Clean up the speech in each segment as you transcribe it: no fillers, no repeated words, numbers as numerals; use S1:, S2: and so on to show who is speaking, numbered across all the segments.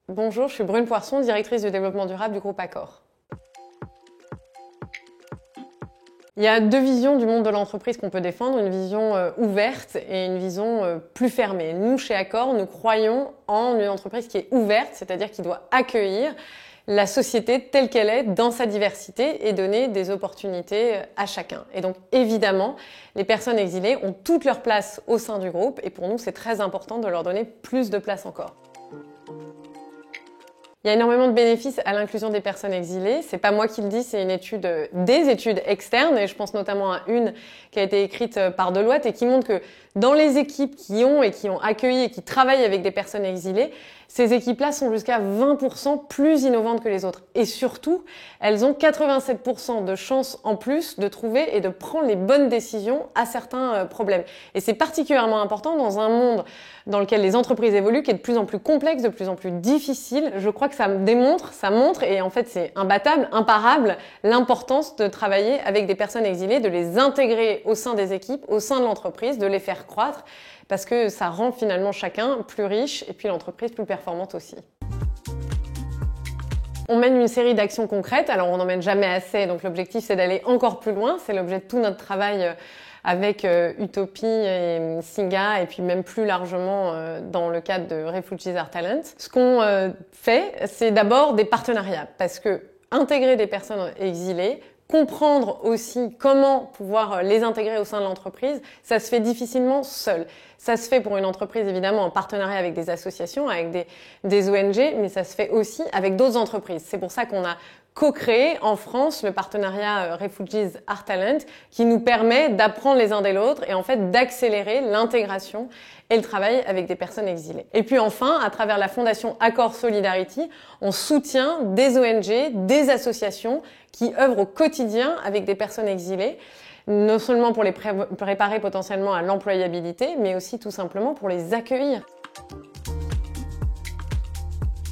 S1: Bonjour, je suis Brune Poisson, directrice du développement durable du groupe Accor. Il y a deux visions du monde de l'entreprise qu'on peut défendre, une vision ouverte et une vision plus fermée. Nous, chez Accor, nous croyons en une entreprise qui est ouverte, c'est-à-dire qui doit accueillir la société telle qu'elle est dans sa diversité et donner des opportunités à chacun. Et donc, évidemment, les personnes exilées ont toute leur place au sein du groupe et pour nous, c'est très important de leur donner plus de place encore. Il y a énormément de bénéfices à l'inclusion des personnes exilées. C'est pas moi qui le dis, c'est des études externes, et je pense notamment à une qui a été écrite par Deloitte et qui montre que dans les équipes qui ont accueilli et qui travaillent avec des personnes exilées, ces équipes-là sont jusqu'à 20% plus innovantes que les autres. Et surtout, elles ont 87% de chances en plus de trouver et de prendre les bonnes décisions à certains problèmes. Et c'est particulièrement important dans un monde dans lequel les entreprises évoluent, qui est de plus en plus complexe, de plus en plus difficile. Je crois que ça montre, et en fait c'est imbattable, imparable, l'importance de travailler avec des personnes exilées, de les intégrer au sein des équipes, au sein de l'entreprise, de les faire croître, parce que ça rend finalement chacun plus riche et puis l'entreprise plus performante aussi. On mène une série d'actions concrètes, alors on n'en mène jamais assez, donc l'objectif c'est d'aller encore plus loin, c'est l'objet de tout notre travail avec Utopie et Singa, et puis même plus largement dans le cadre de Refugees Are Talent. Ce qu'on fait, c'est d'abord des partenariats, parce que intégrer des personnes exilées, comprendre aussi comment pouvoir les intégrer au sein de l'entreprise, ça se fait difficilement seul. Ça se fait pour une entreprise évidemment en partenariat avec des associations, avec des ONG, mais ça se fait aussi avec d'autres entreprises. C'est pour ça qu'on a co-créé en France le partenariat Refugees Are Talent qui nous permet d'apprendre les uns des autres et en fait d'accélérer l'intégration et le travail avec des personnes exilées. Et puis enfin, à travers la fondation Accor Solidarity, on soutient des ONG, des associations qui œuvrent au quotidien avec des personnes exilées, non seulement pour les préparer potentiellement à l'employabilité, mais aussi tout simplement pour les accueillir.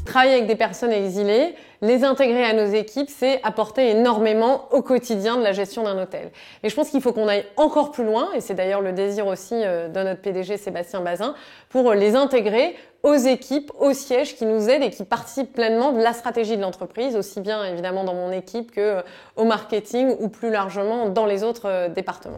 S1: Travailler avec des personnes exilées, les intégrer à nos équipes, c'est apporter énormément au quotidien de la gestion d'un hôtel. Et je pense qu'il faut qu'on aille encore plus loin, et c'est d'ailleurs le désir aussi de notre PDG Sébastien Bazin, pour les intégrer aux équipes, au siège qui nous aident et qui participent pleinement de la stratégie de l'entreprise, aussi bien évidemment dans mon équipe que au marketing ou plus largement dans les autres départements.